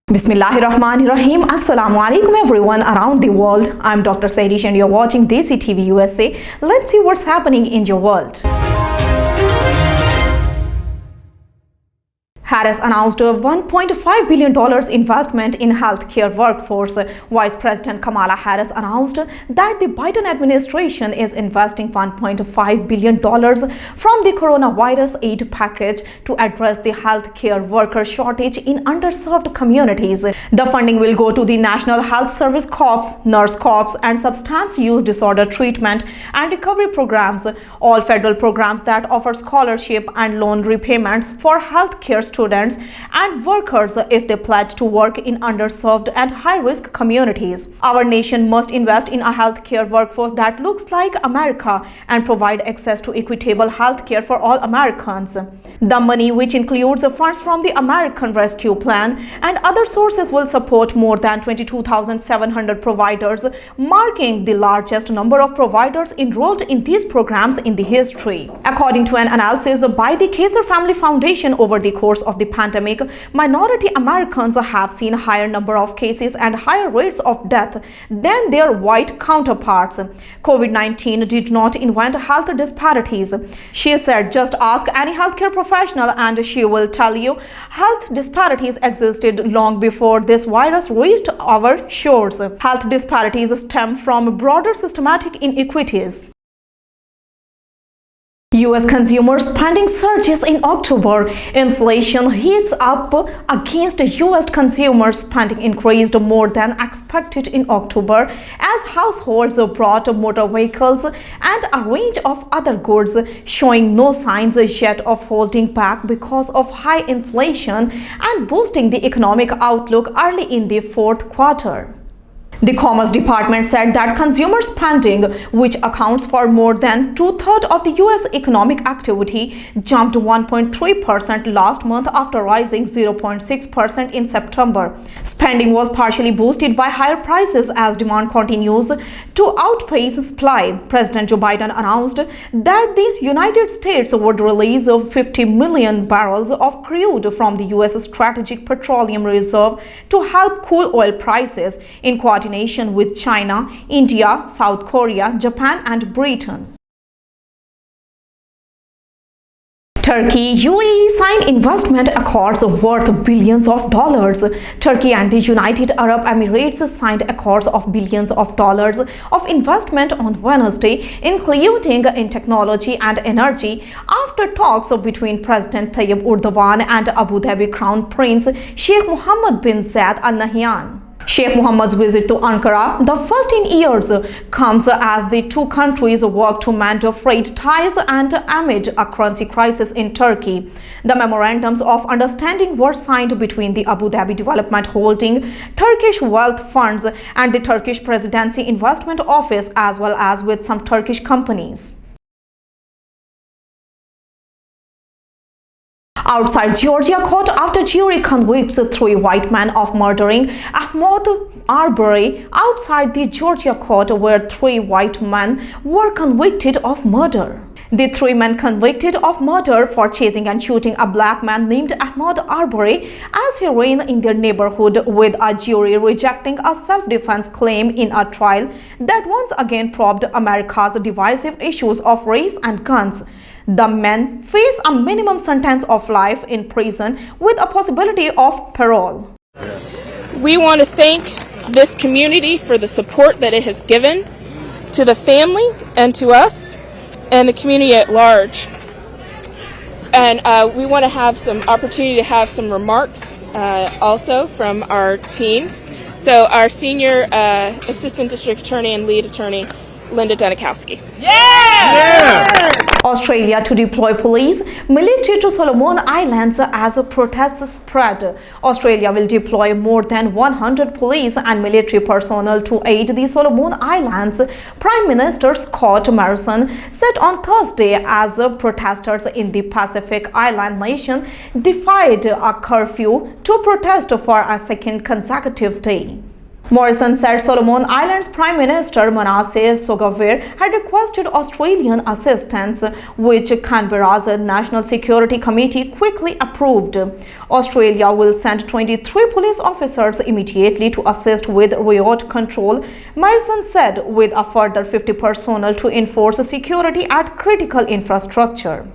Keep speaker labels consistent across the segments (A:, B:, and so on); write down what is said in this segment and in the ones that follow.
A: Bismillahirrahmanirrahim. Assalamu alaikum everyone around the world. I'm Dr. Sehrish and you're watching DESI TV USA. Let's see what's happening in your world. Harris announced a $1.5 billion investment in healthcare workforce. Vice President Kamala Harris announced that the Biden administration is investing $1.5 billion from the coronavirus aid package to address the healthcare worker shortage in underserved communities. The funding will go to the National Health Service Corps, Nurse Corps, and Substance Use Disorder Treatment and Recovery Programs, all federal programs that offer scholarship and loan repayments for healthcare students and workers if they pledge to work in underserved and high-risk communities. Our nation must invest in a healthcare workforce that looks like America and provide access to equitable healthcare for all Americans. The money, which includes funds from the American Rescue Plan and other sources, will support more than 22,700 providers, marking the largest number of providers enrolled in these programs in the history. According to an analysis by the Kaiser Family Foundation, over the course of the pandemic, minority Americans have seen a higher number of cases and higher rates of death than their white counterparts. COVID-19 did not invent health disparities. She said, just ask any healthcare professional and she will tell you health disparities existed long before this virus reached our shores. Health disparities stem from broader systematic inequities. U.S. consumer spending surges in October. Inflation heats up against U.S. consumer spending increased more than expected in October as households bought motor vehicles and a range of other goods, showing no signs yet of holding back because of high inflation and boosting the economic outlook early in the fourth quarter. The Commerce Department said that consumer spending, which accounts for more than two-thirds of the U.S. economic activity, jumped 1.3% last month after rising 0.6% in September. Spending was partially boosted by higher prices as demand continues to outpace supply. President Joe Biden announced that the United States would release 50 million barrels of crude from the U.S. Strategic Petroleum Reserve to help cool oil prices in coordination with China, India, South Korea, Japan, and Britain. Turkey, UAE signed investment accords worth billions of dollars. Turkey and the United Arab Emirates signed accords of billions of dollars of investment on Wednesday, including in technology and energy, after talks between President Tayyip Erdogan and Abu Dhabi Crown Prince Sheikh Mohammed bin Zayed Al Nahyan. Sheikh Mohammed's visit to Ankara, the first in years, comes as the two countries work to mend freight ties and amid a currency crisis in Turkey. The memorandums of understanding were signed between the Abu Dhabi Development Holding, Turkish Wealth Funds, and the Turkish Presidency Investment Office, as well as with some Turkish companies. Outside Georgia court after jury convicts three white men of murdering MEHMOOD Arbery. Outside the Georgia court where three white men were convicted of murder. The three men convicted of murder for chasing and shooting a black man named MEHMOOD Arbery as he ran in their neighborhood, with a jury rejecting a self-defense claim in a trial that once again probed America's divisive issues of race and guns. The men face a minimum sentence of life in prison with a possibility of parole.
B: We want to thank this community for the support that it has given to the family and to us and the community at large. And we want to have some opportunity to have some remarks also from our team. So our senior assistant district attorney and lead attorney, Linda Danikowski.
A: Yeah! Australia to deploy police military to Solomon Islands as protests spread. Australia will deploy more than 100 police and military personnel to aid the Solomon Islands, Prime Minister Scott Morrison said on Thursday, as protesters in the Pacific Island nation defied a curfew to protest for a second consecutive day. Morrison said Solomon Islands Prime Minister Manasseh Sogavare had requested Australian assistance, which Canberra's National Security Committee quickly approved. Australia will send 23 police officers immediately to assist with riot control, Morrison said, with a further 50 personnel to enforce security at critical infrastructure.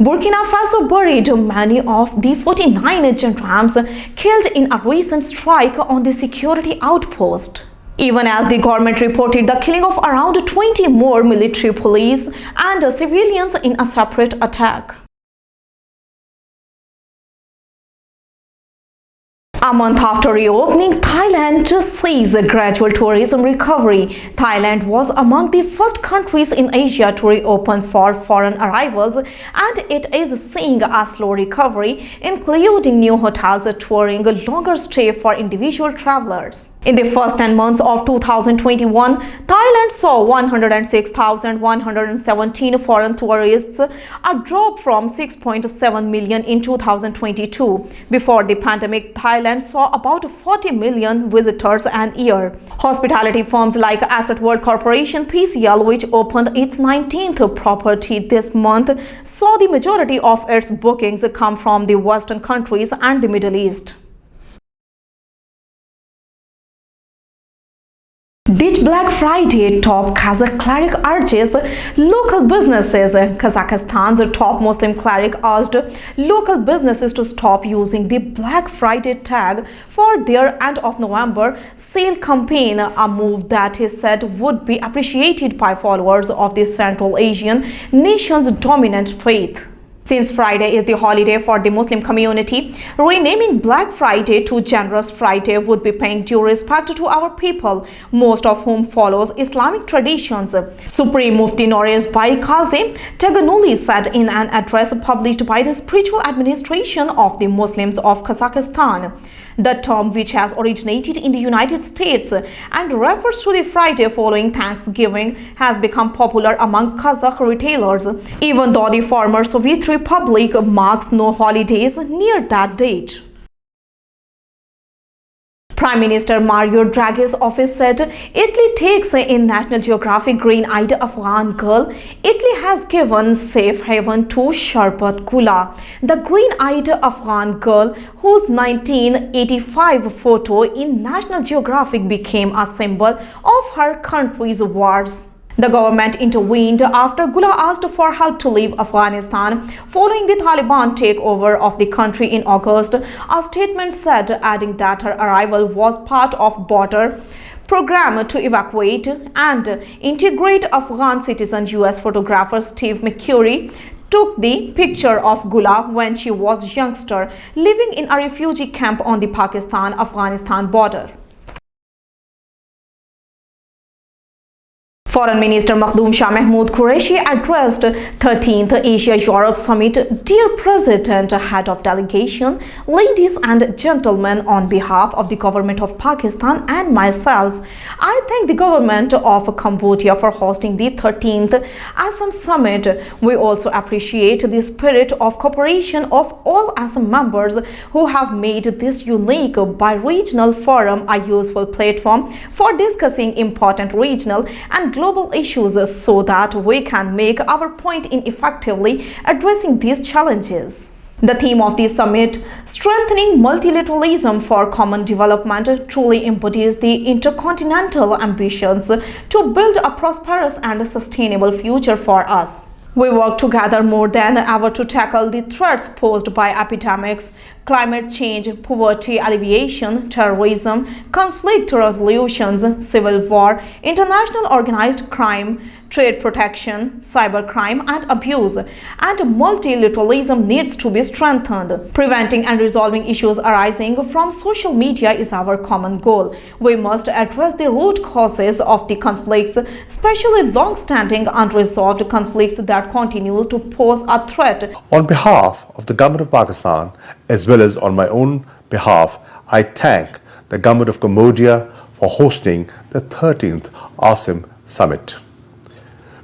A: Burkina Faso buried many of the 49 gendarmes killed in a recent strike on the security outpost. Even as the government reported the killing of around 20 more military police and civilians in a separate attack. A month after reopening, Thailand sees a gradual tourism recovery. Thailand was among the first countries in Asia to reopen for foreign arrivals, and it is seeing a slow recovery, including new hotels touring longer stay for individual travelers. In the first 10 months of 2021, Thailand saw 106,117 foreign tourists, a drop from 6.7 million in 2022. Before the pandemic, Thailand saw about 40 million visitors an year. Hospitality firms like Asset World Corporation (PCL), which opened its 19th property this month, saw the majority of its bookings come from the Western countries and the Middle East. Ditch Black Friday, top Kazakh cleric urges local businesses. Kazakhstan's top Muslim cleric asked local businesses to stop using the Black Friday tag for their end of November sale campaign, a move that he said would be appreciated by followers of the Central Asian nation's dominant faith. Since Friday is the holiday for the Muslim community, renaming Black Friday to Generous Friday would be paying due respect to our people, most of whom follows Islamic traditions. Supreme Mufti Nouriz Bhai Qazi Teganuli said in an address published by the Spiritual Administration of the Muslims of Kazakhstan. The term, which has originated in the United States and refers to the Friday following Thanksgiving, has become popular among Kazakh retailers, even though the former Soviet Republic marks no holidays near that date. Prime Minister Mario Draghi's office said Italy takes in National Geographic green-eyed Afghan girl. Italy has given safe haven to Sharbat Gula, the green-eyed Afghan girl whose 1985 photo in National Geographic became a symbol of her country's wars. The government intervened after Gula asked for help to leave Afghanistan following the Taliban takeover of the country in August. A statement said, adding that her arrival was part of border program to evacuate and integrate Afghan citizen. US photographer Steve McCurry took the picture of Gula when she was a youngster living in a refugee camp on the Pakistan-Afghanistan border. Foreign Minister MEHMOOD QURESHI addressed 13th Asia-Europe Summit. Dear President, Head of Delegation, ladies and gentlemen, on behalf of the government of Pakistan and myself, I thank the government of Cambodia for hosting the 13th Assam Summit. We also appreciate the spirit of cooperation of all Assam members who have made this unique bi-regional forum a useful platform for discussing important regional and global issues so that we can make our point in effectively addressing these challenges. The theme of the summit, Strengthening Multilateralism for Common Development, truly embodies the intercontinental ambitions to build a prosperous and sustainable future for us. We work together more than ever to tackle the threats posed by epidemics, climate change, poverty alleviation, terrorism, conflict resolutions, civil war, international organized crime, trade protection, cybercrime and abuse, and multilateralism needs to be strengthened. Preventing and resolving issues arising from social media is our common goal. We must address the root causes of the conflicts, especially long-standing unresolved conflicts that continue to pose a threat.
C: On behalf of the Government of Pakistan, as well as on my own behalf, I thank the Government of Cambodia for hosting the 13th Assam Summit.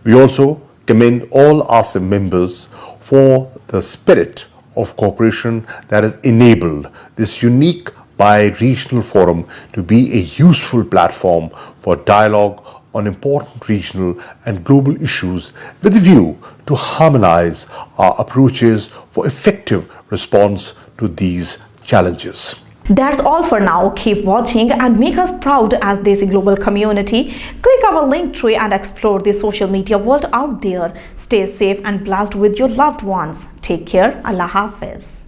C: We also commend all ASEAN members for the spirit of cooperation that has enabled this unique bi-regional forum to be a useful platform for dialogue on important regional and global issues with a view to harmonize our approaches for effective response to these challenges.
A: That's all for now. Keep watching and make us proud as DESI global community. Click our link tree and explore the social media world out there. Stay safe and blessed with your loved ones. Take care. Allah Hafiz.